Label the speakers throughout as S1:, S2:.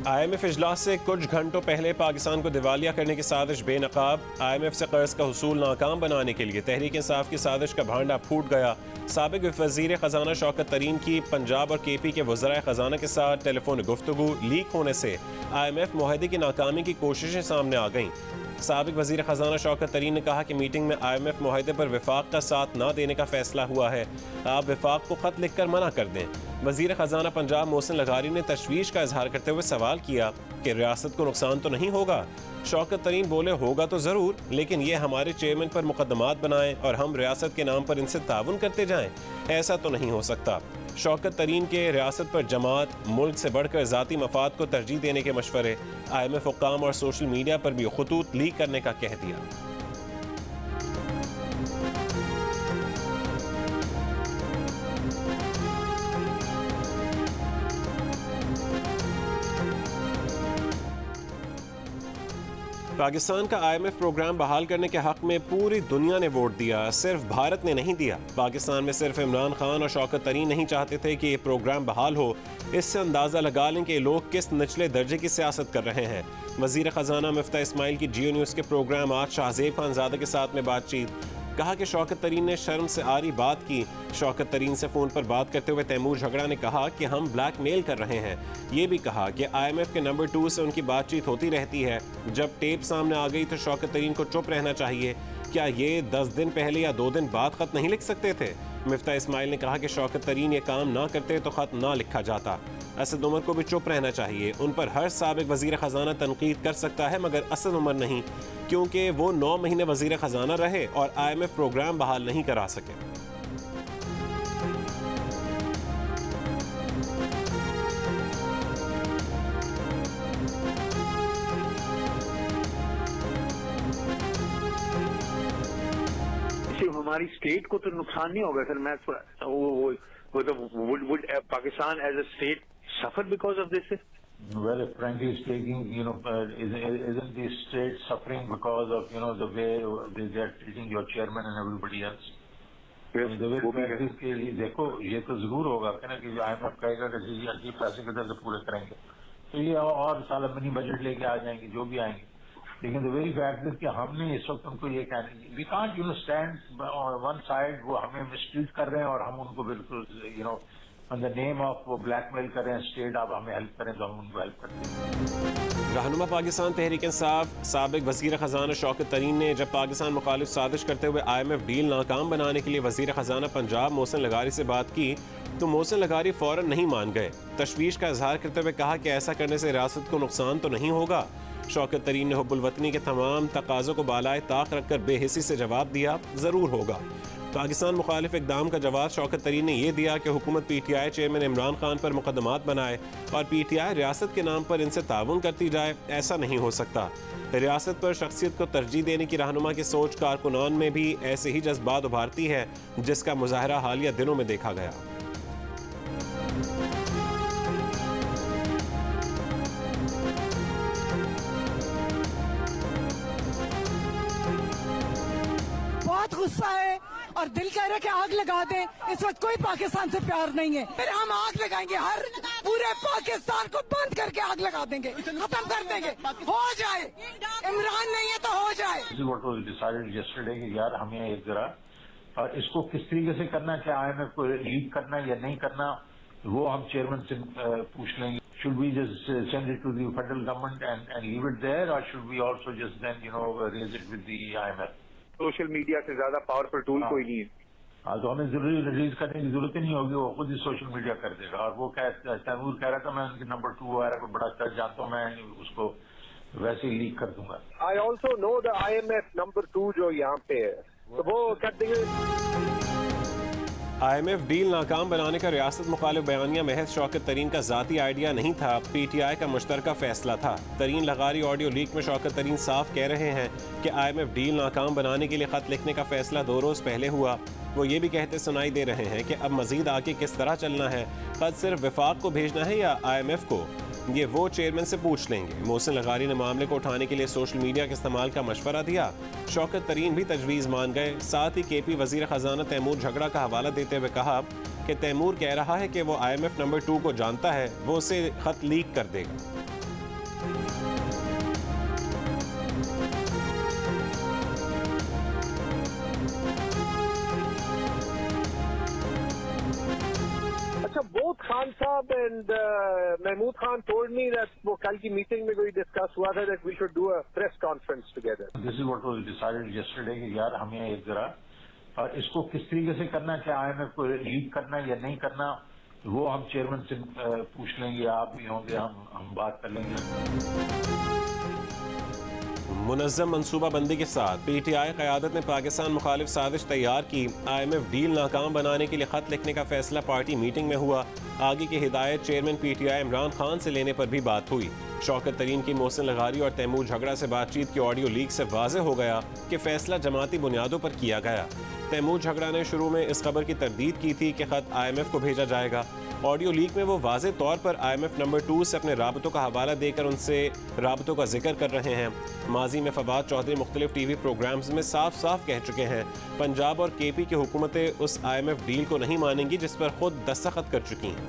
S1: IMF इजलास से कुछ घंटों पहले पाकिस्तान को दिवालिया करने की साजिश बेनकाब। IMF से कर्ज का हुसूल नाकाम बनाने के लिए तहरीक इंसाफ की साजिश का भांडा फूट गया। साबिक वज़ीर ख़जाना शौकत तरीन की पंजाब और KP के वज़राए ख़जाना के साथ टेलीफोन गुफ्तगू लीक होने से IMF मुआहदे की नाकामी की कोशिशें सामने आ गईं। साबिक वज़ीर ख़जाना शौकत तरीन ने कहा कि मीटिंग में IMF मुआहदे पर विफाक का साथ न देने का फैसला हुआ है। आप विफाक को ख़त लिख कर मना कर दें। वज़ीर ख़जाना पंजाब मोहसिन लगारी ने तशवीश का इजहार करते हुए सवाल किया कि रियासत को नुकसान तो नहीं होगा। शौकत तरीन बोले, होगा तो ज़रूर, लेकिन ये हमारे चेयरमैन पर मुकदमात बनाएं और हम रियासत के नाम पर इनसे ताउन करते जाएं, ऐसा तो नहीं हो सकता। शौकत तरीन के रियासत पर जमात, मुल्क से बढ़कर ज़ाती मफाद को तरजीह देने के मशवरे। IMF हुक्काम और सोशल मीडिया पर भी खतूत लीक करने का कह दिया। पाकिस्तान का IMF प्रोग्राम बहाल करने के हक में पूरी दुनिया ने वोट दिया, सिर्फ भारत ने नहीं दिया। पाकिस्तान में सिर्फ इमरान खान और शौकत तरीन नहीं चाहते थे कि ये प्रोग्राम बहाल हो। इससे अंदाज़ा लगा लें कि लोग किस निचले दर्जे की सियासत कर रहे हैं। वज़ीर ख़जाना मिफ्ता इस्माइल की जियो न्यूज़ के प्रोग्राम आज शाहज़ेब खानज़ादा के साथ में बातचीत। कहा कि शौकत तरीन ने शर्म से आरी बात की। शौकत तरीन से फ़ोन पर बात करते हुए तैमूर झगड़ा ने कहा कि हम ब्लैकमेल कर रहे हैं। ये भी कहा कि IMF के नंबर 2 से उनकी बातचीत होती रहती है। जब टेप सामने आ गई तो शौकत तरीन को चुप रहना चाहिए। क्या ये 10 दिन पहले या 2 दिन बाद ख़त नहीं लिख सकते थे? मिफ्ता इस्माइल ने कहा कि शौकत तरीन ये काम ना करते तो ख़त ना लिखा जाता। असद उमर को भी चुप रहना चाहिए। उन पर हर साबिक वज़ीर ख़जाना तनकीद कर सकता है, मगर असद उमर नहीं, क्योंकि वो 9 महीने वज़ीर ख़जाना रहे और IMF प्रोग्राम बहाल नहीं करा सके।
S2: सिर्फ हमारी स्टेट को तो नुकसान नहीं होगा सर। मैं would Pakistan as a state suffer because of this?
S3: Well, frankly speaking, isn't the state suffering because of the way they are treating your chairman and everybody else? के लिए देखो, ये तो जरूर होगा कि IMF कहेगा कि जी अजीब पैसे किधर से पूरे करेंगे, तो ये और साल मिनी बजट लेके आ जाएंगे जो भी आएंगे। लेकिन द वेरी फैक्ट इज कि हमने इस वक्त उनको ये कहना, we can't stand on one side. वो हमें मिसट्रीट कर रहे हैं और हम उनको बिल्कुल ऑन द नेम ऑफ वो ब्लैकमेल कर रहे हैं स्टेट, आप हमें हेल्प करें तो हम उनको हेल्प करते हैं।
S1: रहनुमा पाकिस्तान तहरीक इंसाफ साबिक वज़ीर ख़जाना शौकत तरीन ने जब पाकिस्तान मुखालिफ साजिश करते हुए IMF डील नाकाम बनाने के लिए वज़ीर ख़जाना पंजाब मोहसिन लगारी से बात की तो मोहसिन लगारी फ़ौरन नहीं मान गए। तशवीश का इजहार करते हुए कहा कि ऐसा करने से रियासत को नुकसान तो नहीं होगा। शौकत तरीन ने हुब्बुल वतनी के तमाम तकाज़ों को बालाए ताक रखकर बेहिसी से जवाब दिया, ज़रूर होगा। पाकिस्तान मुखालिफ इक़दाम का जवाब शौकत तरीन ने यह दिया कि हुकूमत PTI चेयरमैन इमरान खान पर मुकदमात बनाए और PTI रियासत के नाम पर इनसे ताउन करती जाए, ऐसा नहीं हो सकता। रियासत पर शख्सियत को तरजीह देने की रहनुमा की सोच कारकुनान में भी ऐसे ही जज्बात उभारती है, जिसका मुजाहरा हालिया दिनों में देखा गया।
S4: बहुत गुस्सा है और दिल कह रहा है कि आग लगा दें। इस वक्त कोई पाकिस्तान से प्यार नहीं है, फिर हम आग लगाएंगे, हर पूरे पाकिस्तान को बंद करके आग लगा देंगे, खत्म कर देंगे। हो जाए, इमरान नहीं है तो हो जाए।
S3: डिसाइडेड यस्टरडे कि यार हमें एक जरा और इसको किस तरीके से करना है, क्या IMF को लीड करना या नहीं करना, वो हम चेयरमैन से पूछ लेंगे। Should we just send it to the federal government and leave it there, or should we also just then raise it with the IMF?
S2: Social media से ज्यादा पावरफुल टूल कोई नहीं है।
S3: हाँ, तो हमें जरूरी रिलीज करने की जरूरत ही नहीं होगी, वो खुद ही सोशल मीडिया कर देगा। और वो तैमूर कह रहा था मैं उनके नंबर 2 वगैरह को बड़ा कर जानता हूँ, मैं उसको वैसे ही लीक कर दूंगा।
S2: I also know the IMF number 2 जो यहाँ पे है, तो वो कर देंगे।
S1: IMF डील नाकाम बनाने का रियासत मुखालिफ बयानिया महज शौकत तरीन का ज़ाती आइडिया नहीं था, PTI का मुश्तरका फैसला था। तरीन लगारी ऑडियो लीक में शौकत तरीन साफ कह रहे हैं कि IMF डील नाकाम बनाने के लिए ख़त लिखने का फैसला 2 रोज़ पहले हुआ। वो ये भी कहते सुनाई दे रहे हैं कि अब मज़ीद आगे किस तरह चलना है, ख़त सिर्फ विफाक को भेजना है या IMF को, ये वो चेयरमैन से पूछ लेंगे। मोहसिन लगारी ने मामले को उठाने के लिए सोशल मीडिया के इस्तेमाल का मशवरा दिया। शौकत तरीन भी तजवीज़ मान गए। साथ ही KP वज़ीर ख़जाना तैमूर झगड़ा का हवाला देते हुए कहा कि तैमूर कह रहा है कि वो IMF नंबर 2 को जानता है, वो उसे ख़त लीक कर देगा।
S2: So both Khan Saab and Mahmood Khan told me that वो कल की मीटिंग में कोई डिस्कस हुआ था that we should do a press conference together.
S3: This is what was decided yesterday कि यार हमें एक जरा इसको किस तरीके से करना, क्या IMF को लीड करना या नहीं करना, वो हम चेयरमैन से पूछ लेंगे, आप भी होंगे, हम बात कर लेंगे।
S1: मुनज़्ज़म मनसूबाबंदी के साथ PTI क़यादत ने पाकिस्तान मुखालिफ साजिश तैयार की। IMF डील नाकाम बनाने के लिए खत लिखने का फैसला पार्टी मीटिंग में हुआ। आगे की हिदायत चेयरमैन PTI इमरान खान से लेने पर भी बात हुई। शौकत तरीन की मोहसिन लगारी और तैमूर झगड़ा से बातचीत की ऑडियो लीक से वाज़ेह हो गया कि फैसला जमाती बुनियादों पर किया गया। तैमूर झगड़ा ने शुरू में इस खबर की तरदीद की थी कि खत IMF को भेजा जाएगा। ऑडियो लीक में वो वाज़े तौर पर IMF नंबर 2 से अपने राबतों का हवाला देकर उनसे राबतों का जिक्र कर रहे हैं। माजी में फवाद चौधरी मुख्तलिफ TV प्रोग्राम्स में साफ साफ कह चुके हैं पंजाब और KP की हुकूमतें उस IMF डील को नहीं मानेंगी जिस पर खुद दस्तखत कर चुकी हैं।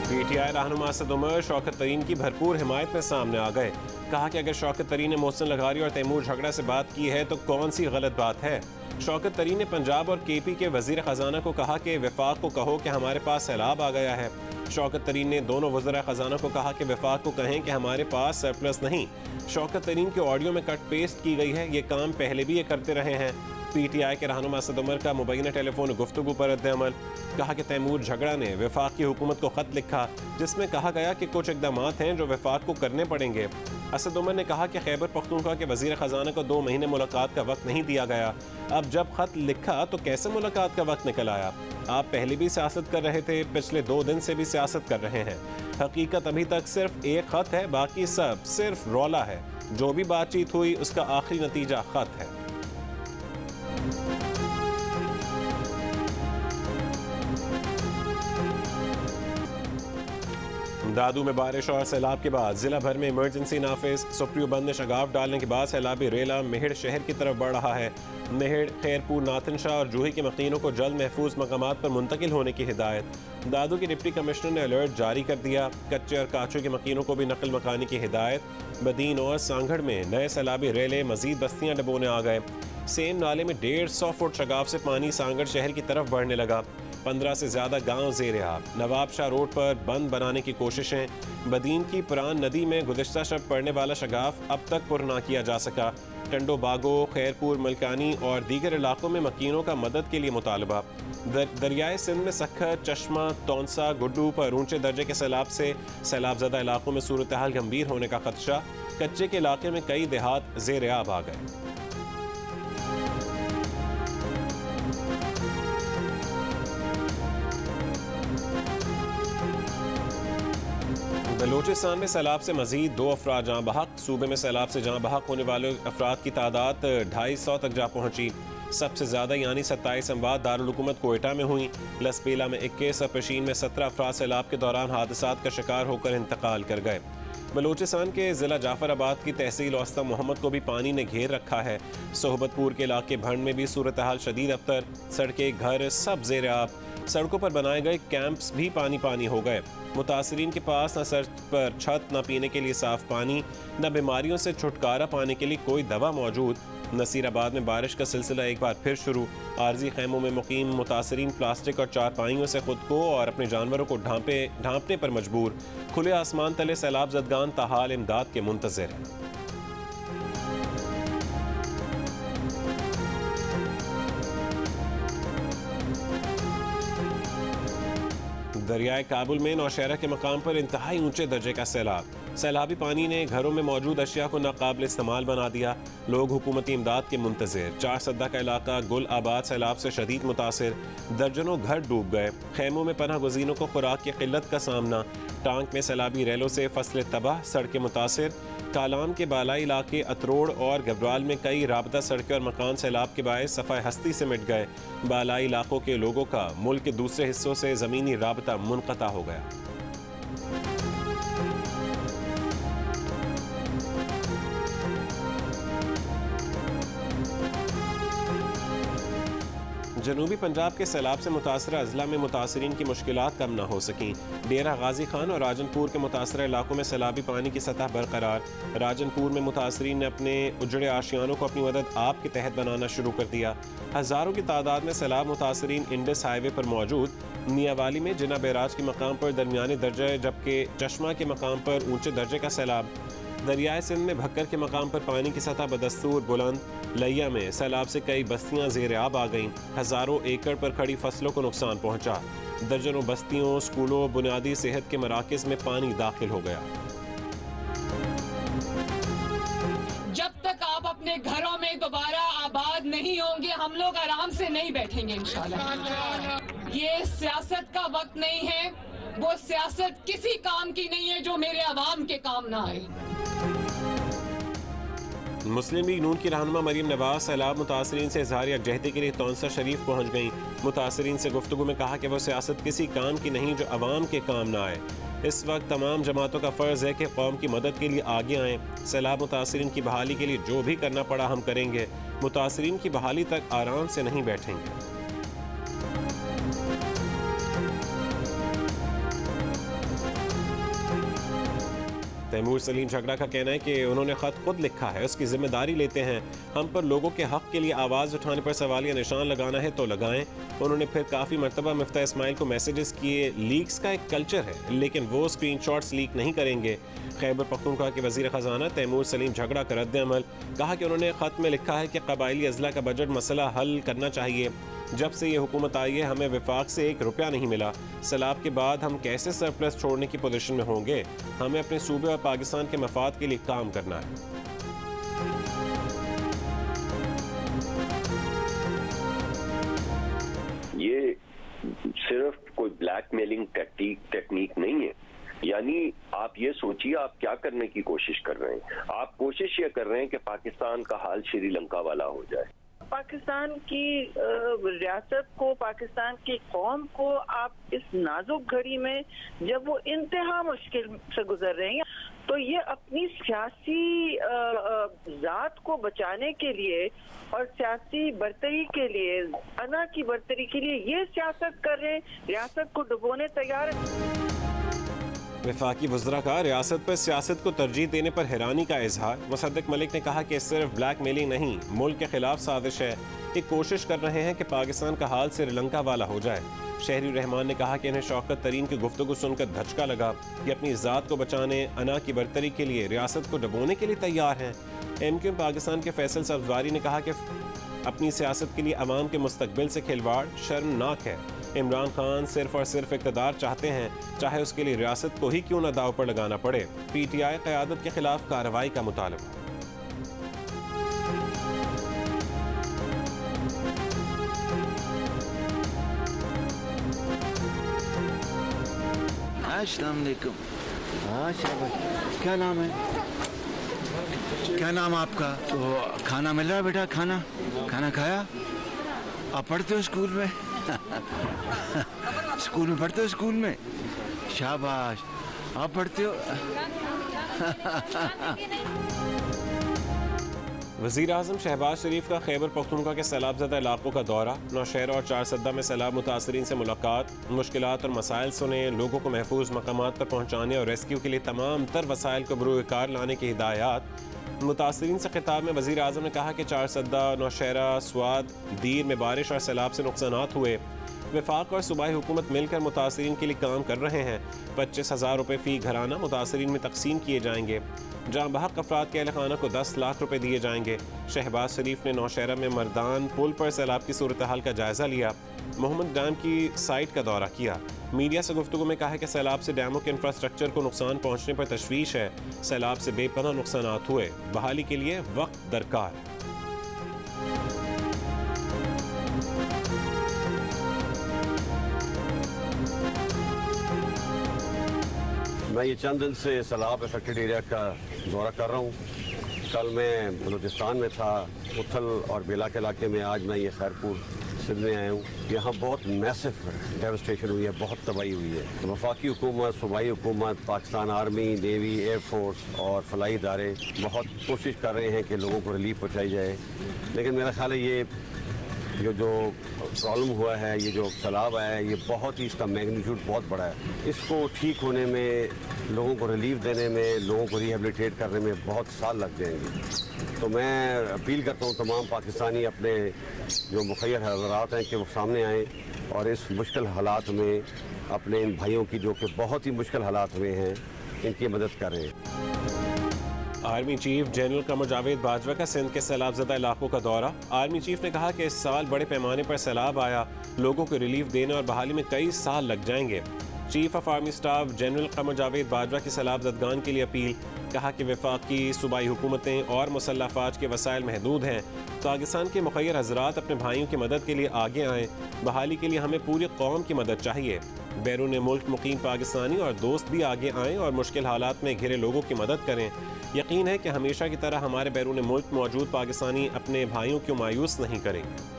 S1: PTI रहनुमा असद उमर शौकत तरीन की भरपूर हिमायत में सामने आ गए। कहा कि अगर शौकत तरीन ने मोहसिन लगारी और तैमूर झगड़ा से बात की है तो कौन सी गलत बात है। शौकत तरीन ने पंजाब और KP के वजीर खजाना को कहा कि वफाक को कहो कि हमारे पास सैलाब आ गया है। शौकत तरीन ने दोनों वज़रा खजाना को कहा कि वफाक को कहें कि हमारे पास सरप्लस नहीं। शौकत तरीन के ऑडियो में कट पेस्ट की गई है, ये काम पहले भी ये करते रहे हैं। PTI के रहनुमा असद उमर का मुबैना टेलीफोन गुफ्तगू पर रद्द-ए-अमल। कहा कि तैमूर झगड़ा ने वफाक की हुकूमत को खत लिखा जिसमें कहा गया कि कुछ इकदाम हैं जो वफाक को करने पड़ेंगे। असद उमर ने कहा कि खैबर पख्तूनख्वा के वजीर खजाना को 2 महीने मुलाकात का वक्त नहीं दिया गया। अब जब खत लिखा तो कैसे मुलाकात का वक्त निकल आया। आप पहले भी सियासत कर रहे थे, पिछले 2 दिन से भी सियासत कर रहे हैं। हकीकत अभी तक सिर्फ एक खत है, बाकी सब सिर्फ रौला है। जो भी बातचीत हुई उसका आखिरी नतीजा खत है। दादू में बारिश और सैलाब के बाद जिला भर में इमरजेंसी नाफिज। सुप्रियो बंद ने शगाफ डालने के बाद सैलाबी रेला मेहड़ शहर की तरफ बढ़ रहा है। मेहड़, खैरपुर, नाथनशाह और जूही के मकीनों को जल्द महफूज मकामात पर मुंतकिल होने की हिदायत। दादू के डिप्टी कमिश्नर ने अलर्ट जारी कर दिया। कच्चे और काचों के मकीनों को भी नकल मकानी की हिदायत। बदीन और सांगड़ में नए सैलाबी रेले मजीद बस्तियां डबोने आ गए। सेम नाले में 150 फुट शगाफ से पानी सांगड़ शहर की तरफ बढ़ने लगा। 15 से ज़्यादा गांव ज़ेर-ए-आब। नवाबशाह रोड पर बंद बनाने की कोशिशें। बदीन की पुरान नदी में गुज़िश्ता शब पड़ने वाला शगाफ अब तक पुर ना किया जा सका। टंडो बागो, खैरपुर, मलकानी और दीगर इलाकों में मकीनों का मदद के लिए मुतालबा। दरियाए सिंध में सखर, चश्मा, तौनसा, गुड्डू पर ऊंचे दर्जे के सैलाब से सैलाबज़दा इलाकों में सूरत हाल गंभीर होने का खदशा। कच्चे के इलाके में कई देहात ज़ेर-ए-आब आ गए। बलूचिस्तान में सैलाब से मजीद 2 अफराद जहाँ बहक। सूबे में सैलाब से जहाँ बहक होने वाले अफराद की तादाद 250 तक जा पहुँची। सबसे ज़्यादा यानी 27 अमवात दारुल हुकूमत कोयटा में हुई। लसपेला में 21 और पेशीन में 17 अफराद सैलाब के दौरान हादसात का शिकार होकर इंतकाल कर गए। बलूचिस्तान के ज़िला जाफराबाद की तहसील औस्ता मोहम्मद को भी पानी ने घेर रखा है। सोहबतपुर के इलाके भंड में भी सूरत हाल शदीद अबतर। सड़कें, घर सब ज़ेर-ए-आब। सड़कों पर बनाए गए कैंप्स भी पानी पानी हो गए। मुतासरीन के पास न सर पर छत, न पीने के लिए साफ पानी, न बीमारियों से छुटकारा पाने के लिए कोई दवा मौजूद। नसीराबाद में बारिश का सिलसिला एक बार फिर शुरू। आर्जी खैमों में मुकीम मुतासरीन प्लास्टिक और चारपाइयों से खुद को और अपने जानवरों को ढांपने पर मजबूर। खुले आसमान तले सैलाब ज़दगान ताहाल इमदाद के मुंतज़िर हैं। दरियाए काबुल में नौशहरा के मकाम पर इंतहाई ऊंचे दर्जे का सैलाब। सैलाबी पानी ने घरों में मौजूद अशिया को नाकाबिल इस्तेमाल बना दिया। लोग हुकूमती इमदाद के मुंतज़िर। 4 सद्दा का इलाका गुल आबाद सैलाब से शदीद मुतासिर। दर्जनों घर डूब गए। खैमों में पनाह गुज़ीनों को खुराक की किल्लत का सामना। टांक में सैलाबी रेलों से फसलें तबाह, सड़कें मुतासिर। कालाम के बालाई इलाके अतरोड़ और गबराल में कई राबता सड़कें और मकान सैलाब के बायस सफ़ाए हस्ती से मिट गए। बालाई इलाकों के लोगों का मुल्क के दूसरे हिस्सों से ज़मीनी राबता मुनक़ता हो गया। जनूबी पंजाब के सैलाब से मुतासरा अजला में मुतासरीन की मुश्किलात कम न हो सकीं। डेरा गाजी खान और राजनपुर के मुतासरा इलाकों में सैलाबी पानी की सतह बरकरार। राजनपुर में मुतासरीन ने अपने उजड़े आशियानों को अपनी मदद आप के तहत बनाना शुरू कर दिया। हज़ारों की तादाद में सैलाब मुतासरीन इंडस हाईवे पर मौजूद मियावाली में जिना बैराज के मकाम पर दरमियानी दर्जे जबकि चश्मा के मकाम पर ऊंचे दर्जे का सैलाब। दरियाए सिंध में भक्कर के मकाम पर पानी की सतह बदस्तूर बुलंद। लिया में सैलाब से कई बस्तियां ज़ेर आब आ गईं। हज़ारों एकड़ पर खड़ी फसलों को नुकसान पहुंचा। दर्जनों बस्तियों, स्कूलों, बुनियादी सेहत के मराकज़ में पानी दाखिल हो गया।
S5: जब तक आप अपने घरों में दोबारा आबाद नहीं होंगे, हम लोग आराम से नहीं बैठेंगे इंशाल्लाह। ये सियासत का वक्त नहीं है, वो सियासत किसी काम की नहीं है जो मेरे अवाम के काम ना आए।
S1: मुस्लिम लीग नून की रहनुमा मरीम नवाज सैलाब मुतासरीन से इजहार यकजहती के लिए तौंसा शरीफ पहुँच गईं। मुतासरीन से गुफ्तगू में कहा कि वो सियासत किसी काम की नहीं जो अवाम के काम ना आए। इस वक्त तमाम जमातों का फ़र्ज़ है कि कौम की मदद के लिए आगे आएँ। सैलाब मुतासरीन की बहाली के लिए जो भी करना पड़ा हम करेंगे। मुतासरीन की बहाली तक आराम से नहीं बैठेंगे। तैमूर सलीम झगड़ा का कहना है कि उन्होंने ख़त खुद लिखा है, उसकी जिम्मेदारी लेते हैं। हम पर लोगों के हक़ के लिए आवाज़ उठाने पर सवालिया निशान लगाना है तो लगाएं। उन्होंने फिर काफ़ी मरतबा मिफ्ता इस्माइल को मैसेजेस किए। लीक्स का एक कल्चर है लेकिन वो स्क्रीनशॉट्स लीक नहीं करेंगे। खैबर पख्तूनख्वा के वज़ीर ख़जाना तैमूर सलीम झगड़ा का रद्द-ए-अमल। कहा कि उन्होंने ख़त में लिखा है कि कबायली अज़ला का बजट मसला हल करना चाहिए। जब से ये हुकूमत आई है हमें विफाक से 1 रुपया नहीं मिला। सैलाब के बाद हम कैसे सरप्लस छोड़ने की पोजीशन में होंगे? हमें अपने सूबे और पाकिस्तान के मफाद के लिए काम करना है।
S6: ये सिर्फ कोई ब्लैकमेलिंग टेक्निक नहीं है। यानी आप ये सोचिए आप क्या करने की कोशिश कर रहे हैं। आप कोशिश ये कर रहे हैं कि पाकिस्तान का हाल श्रीलंका वाला हो जाए।
S7: पाकिस्तान की रियासत को, पाकिस्तान की कौम को आप इस नाजुक घड़ी में जब वो इंतहा मुश्किल से गुजर रहे हैं तो ये अपनी सियासी जात को बचाने के लिए और सियासी बर्तरी के लिए, अना की बर्तरी के लिए ये सियासत कर रहे हैं, रियासत को डुबोने तैयार है।
S1: वफाकी वज़रा का रियासत पर सियासत को तरजीह देने पर हैरानी का इजहार। मुसद्दिक मलिक ने कहा कि सिर्फ ब्लैक मेलिंग नहीं, मुल्क के खिलाफ साजिश है। एक कोशिश कर रहे हैं कि पाकिस्तान का हाल श्रीलंका वाला हो जाए। शहरी रहमान ने कहा कि इन्हें शौकत तरीन की गुफ्तगू सुनकर धचका लगा। ये अपनी ज़ात को बचाने, अना की बरतरी के लिए रियासत को डुबोने के लिए तैयार हैं। MQ पाकिस्तान के फैसल सब्ज़वारी ने कहा कि अपनी सियासत के लिए अवाम के मुस्तकबिल से खिलवाड़ शर्मनाक है। इमरान खान सिर्फ और सिर्फ इक़्तिदार चाहते हैं, चाहे उसके लिए रियासत को ही क्यों न दाव पर लगाना पड़े। PTI क़यादत के खिलाफ कार्रवाई का मुतालबा।
S8: अस्सलाम वालेकुम। हाँ शाबाश, क्या नाम है? क्या नाम आपका? तो खाना मिल रहा है बेटा? खाना खाया? आप पढ़ते हो स्कूल में? स्कूल में पढ़ते हो? स्कूल में शाबाश, आप पढ़ते हो।
S1: वज़ीर आज़म शहबाज शरीफ का खैबर पख्तूनख्वा के सैलाबज़दा इलाकों का दौरा। नौशहरा और चारसद्दा में सैलाब मुतासरीन से मुलाकात। मुश्किलात और मसाइल सुने, लोगों को महफूज मकामात पर पहुँचाने और रेस्क्यू के लिए तमाम तर वसाइल को बरूकार लाने की हिदायत। मुतासरीन से खिताब में वज़ीर आज़म ने कहा कि चारसद्दा, नौशहरा, स्वाद, दीर में बारिश और सैलाब से नुकसानात हुए। वफाक और सूबाई हुकूमत मिलकर मुतासरीन के लिए काम कर रहे हैं। 25,000 रुपये फ़ी घराना मुतासरीन में तकसीम किए जाएंगे। जहाँ बहक अफराद के अहल खाना को 10 लाख रुपये दिए जाएंगे। शहबाज शरीफ ने नौशहरा में मर्दान पुल पर सैलाब की सूरत हाल का जायज़ा लिया। मोहम्मद डैम की साइट का दौरा किया। मीडिया से गुफ्तगू में कहा कि सैलाब से डैमों के इंफ्रास्ट्रक्चर को नुकसान पहुँचने पर तशवीश है। सैलाब से बेपनाह नुकसानात हुए, बहाली के लिए वक्त दरकार।
S9: मैं ये चंद दिन से सैलाब अफेक्टेड एरिया का दौरा कर रहा हूँ। कल मैं बलूचिस्तान में था, उथल और बेला के इलाके में। आज मैं ये खैरपुर सिंध में आया हूँ। यहाँ बहुत मैसिव डेवस्टेशन हुई है, बहुत तबाही हुई है। तो वफाकी हुकूमत, सूबाई हुकूमत, पाकिस्तान आर्मी, नेवी, एयरफोर्स और फलाई इदारे बहुत कोशिश कर रहे हैं कि लोगों को रिलीफ पहुँचाई जाए। लेकिन मेरा ख्याल है ये ये जो प्रॉब्लम हुआ है, ये जो सैलाब आया है, ये बहुत ही, इसका मैग्नीट्यूड बहुत बड़ा है। इसको ठीक होने में, लोगों को रिलीफ देने में, लोगों को रिहेबिलिटेट करने में बहुत साल लग जाएंगे। तो मैं अपील करता हूँ तमाम पाकिस्तानी अपने जो मुखय्यर हज़रात हैं कि वो सामने आएँ और इस मुश्किल हालात में अपने इन भाइयों की, जो कि बहुत ही मुश्किल हालात में हैं, इनकी मदद करें।
S1: Army chief general Qamar Javed Bajwa का सिंध के सैलाब ज़दा इलाकों का दौरा। आर्मी चीफ ने कहा कि इस साल बड़े पैमाने पर सैलाब आया, लोगों को रिलीफ देने और बहाली में कई साल लग जाएंगे। Chief of army staff general Qamar Javed Bajwa की सैलाब ज़दगान के लिए अपील। कहा कि वफाकी सूबाई हुकूमतें और मुसल्लह अफवाज के वसाइल महदूद हैं। पाकिस्तान के मुखय्यर हज़रात अपने भाइयों की मदद के लिए आगे आएँ। बहाली के लिए हमें पूरी कौम की मदद चाहिए। बैरून मुल्क मुकीम पाकिस्तानी और दोस्त भी आगे आएँ और मुश्किल हालात में घिरे लोगों की मदद करें। यकीन है कि हमेशा की तरह हमारे बैरून मुल्क मौजूद पाकिस्तानी अपने भाइयों को मायूस नहीं करेंगे।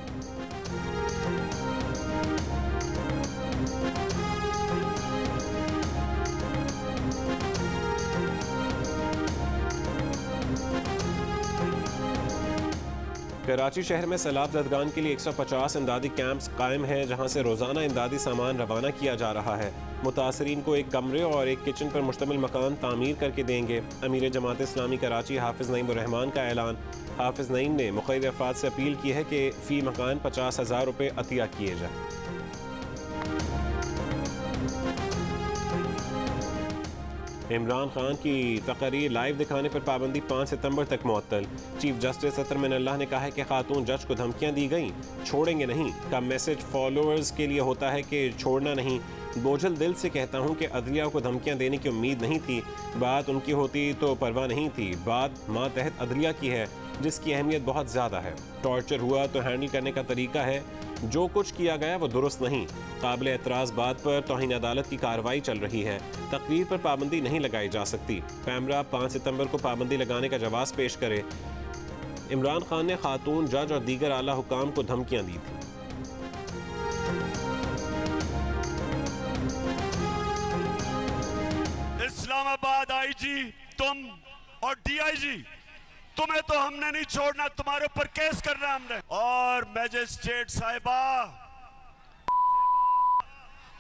S1: कराची शहर में सैलाब ज़दगान के लिए 150 इमदादी कैंप्स कायम हैं, जहां से रोज़ाना इमदादी सामान रवाना किया जा रहा है। मुतासरीन को एक कमरे और एक किचन पर मुश्तमिल मकान तामीर करके देंगे। अमीर जमात इस्लामी कराची हाफिज़ नईम उर रहमान का ऐलान। हाफिज़ नईम ने मुखय्यर अफराद से अपील की है कि फ़ी मकान 50,000 रुपये अतिया किए जाएँ। इमरान खान की तकरीर लाइव दिखाने पर पाबंदी 5 सितंबर तक मुअत्तल। चीफ जस्टिस अतर मिनल्लाह ने कहा है कि खातून जज को धमकियां दी गई, छोड़ेंगे नहीं। का मैसेज फॉलोअर्स के लिए होता है कि छोड़ना नहीं। बोझल दिल से कहता हूं कि अदलिया को धमकियां देने की उम्मीद नहीं थी। बात उनकी होती तो परवाह नहीं थी। बात मातहत अदलिया की है, जिसकी अहमियत बहुत ज़्यादा है। टॉर्चर हुआ तो हैंडल करने का तरीका है। जो कुछ किया गया वो दुरुस्त नहीं। काबिल एतराज़ बात पर तौहीन अदालत की कार्रवाई चल रही है। तकरीर पर पाबंदी नहीं लगाई जा सकती। पैमरा 5 सितंबर को पाबंदी लगाने का जवाब पेश करे। इमरान खान ने खातून जज और दीगर आला हुकाम को धमकियां दी थी।
S10: इस्लामाबाद आईजी, तुम और डीआईजी, तुम्हें तो हमने नहीं छोड़ना, तुम्हारे ऊपर केस करना हमने। और मैजिस्ट्रेट साहिबा,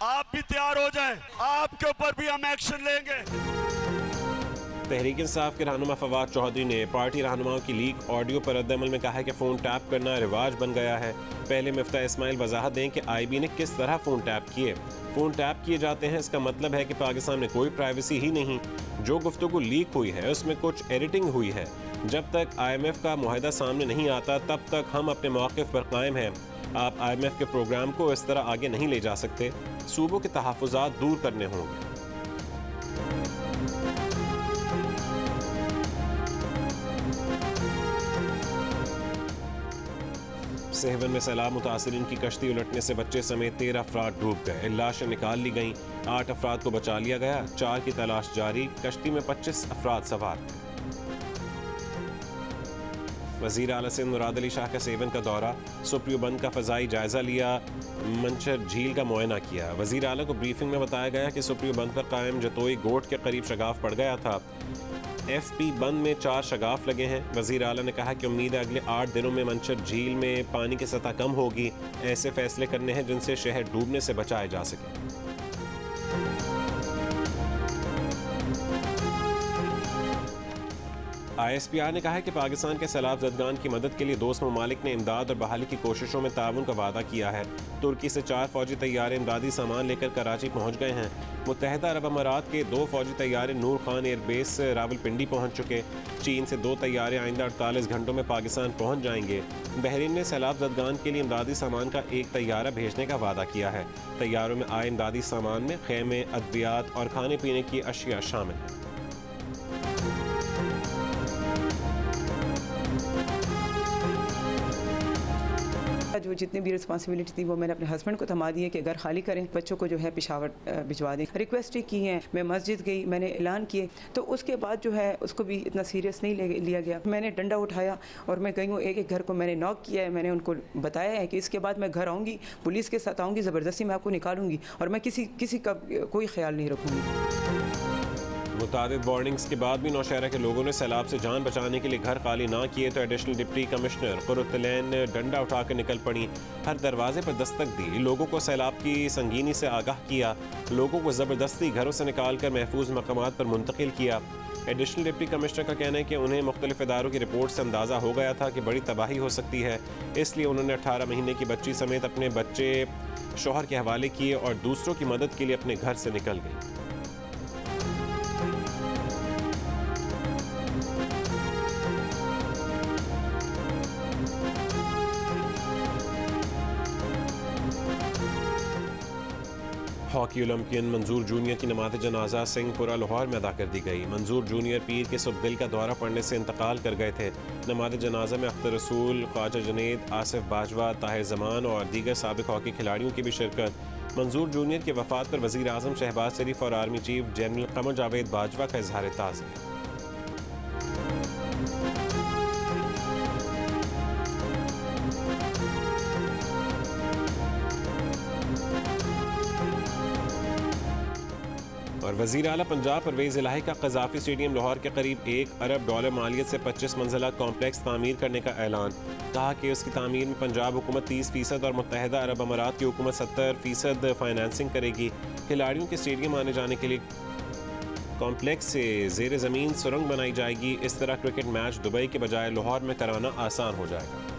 S10: आप भी तैयार हो जाएं, आपके ऊपर भी हम एक्शन लेंगे।
S1: तहरीक इंसाफ के रहनुमा फवाद चौधरी ने पार्टी रहनुमाओं की लीक ऑडियो पर रद्दअमल में कहा है कि फ़ोन टैप करना रिवाज बन गया है। पहले मिफ्ता इस्माइल वजाहत दें कि IB ने किस तरह फ़ोन टैप किए। फ़ोन टैप किए जाते हैं, इसका मतलब है कि पाकिस्तान में कोई प्राइवेसी ही नहीं। जो गुफ्तगू लीक हुई है उसमें कुछ एडिटिंग हुई है। जब तक IMF का मुआहदा सामने नहीं आता तब तक हम अपने मौक़िफ़ पर कायम हैं। आप IMF के प्रोग्राम को इस तरह आगे नहीं ले जा सकते। सूबों के तहफ़्फ़ुज़ात दूर करने होंगे। सेहवन में सैलाब मुतासरीन की कश्ती उलटने से बच्चे समेत 13 अफराद डूब गए। लाशें निकाल ली गईं। 8 अफराद को बचा लिया गया। 4 की तलाश जारी। कश्ती में 25 अफराद सवार थे। वज़ीर आला सिंध मुराद अली शाह का सेवन का दौरा। सुप्रियो बंद का फ़ज़ाई जायज़ा लिया। मंचर झील का मुआयना किया। वज़ीर आला को ब्रीफिंग में बताया गया कि सुप्रियो बंद पर कायम जतोई गोट के करीब शगाफ पड़ गया था। FP बंद में 4 शगाफ लगे हैं। वज़ीर आला ने कहा कि उम्मीद है अगले 8 दिनों में मंचर झील में पानी की सतह कम होगी। ऐसे फैसले करने हैं जिनसे शहर डूबने से बचाए जा सके। ISPR ने कहा है कि पाकिस्तान के सैलाब ज़दगान की मदद के लिए दोस्त ममालिक ने इमदाद और बहाली की कोशिशों में ताउन का वादा किया है। तुर्की से 4 फ़ौजी तैयारे इमदादी सामान लेकर कराची पहुँच गए हैं। मुत्तहिदा अरब अमारात के 2 फ़ौजी तैयारे नूर खान एयरबेस से रावलपिंडी पहुँच चुके। चीन से 2 तैयारे आइंदा 48 घंटों में पाकिस्तान पहुँच जाएंगे। बहरीन ने सैलाब ज़दगान के लिए इमदादी सामान का एक तैयारा भेजने का वादा किया है। तैयारों में आए इमदादी सामान में खैमे, अद्वियात और खाने पीने की अशिया शामिल हैं।
S11: जो जितनी भी रिस्पांसिबिलिटी थी वो मैंने अपने हस्बैंड को थमा दी है कि घर खाली करें, बच्चों को जो है पेशावर भिजवा दें। रिक्वेस्ट की है, मैं मस्जिद गई, मैंने ऐलान किए, तो उसके बाद जो है उसको भी इतना सीरियस नहीं लिया गया। मैंने डंडा उठाया और मैं गई हूँ, एक घर को मैंने नॉक किया है। मैंने उनको बताया है कि इसके बाद मैं घर आऊँगी, पुलिस के साथ आऊँगी, ज़बरदस्ती मैं आपको निकालूंगी और मैं किसी का कोई ख्याल नहीं रखूँगी।
S1: मुतादिद वार्निंग्स के बाद भी नौशहरा के लोगों ने सैलाब से जान बचाने के लिए घर खाली ना किए तो एडिशनल डिप्टी कमिश्नर कुर्रतुलैन ने डंडा उठाकर निकल पड़ी। हर दरवाजे पर दस्तक दी, लोगों को सैलाब की संगीनी से आगाह किया, लोगों को ज़बरदस्ती घरों से निकाल कर महफूज मकामात पर मुंतकिल किया। एडिशनल डिप्टी कमिश्नर का कहना है कि उन्हें मुख्तलिफ इदारों की रिपोर्ट से अंदाज़ा हो गया था कि बड़ी तबाही हो सकती है, इसलिए उन्होंने 18 महीने की बच्ची समेत अपने बच्चे शौहर के हवाले किए और दूसरों की मदद के लिए अपने घर से निकल गई। हॉकी ओलंपियन मंजूर जूनियर की नमाज़ जनाजा सिंहपुरा लाहौर में अदा कर दी गई। मंजूर जूनियर पीर के सुख दिल का दौरा पड़ने से इंतकाल कर गए थे। नमाज़ जनाजा में अख्तर रसूल, ख्वाजा जुनैद, आसिफ बाजवा, ताहिर जमान और दीगर साबिक हॉकी खिलाड़ियों की भी शिरकत। मंजूर जूनियर की वफात पर वज़ीर आज़म शहबाज शरीफ और army chief general Qamar Javed Bajwa का इजहार ताज़ियत। और वज़ीर आला पंजाब परवेज़ इलाही का क़ज़ाफ़ी स्टेडियम लाहौर के करीब $1 अरब मालियत से 25 मंजिला कॉम्प्लेक्स तामीर करने का ऐलान। कहा कि उसकी तामीर में पंजाब हुकूमत 30% और मुत्तहिदा अरब अमारात की हुकूमत 70% फाइनेंसिंग करेगी। खिलाड़ियों के स्टेडियम आने जाने के लिए कॉम्प्लेक्स से ज़ेर ज़मीन सुरंग बनाई जाएगी। इस तरह क्रिकेट मैच दुबई के बजाय लाहौर में कराना आसान हो जाएगा।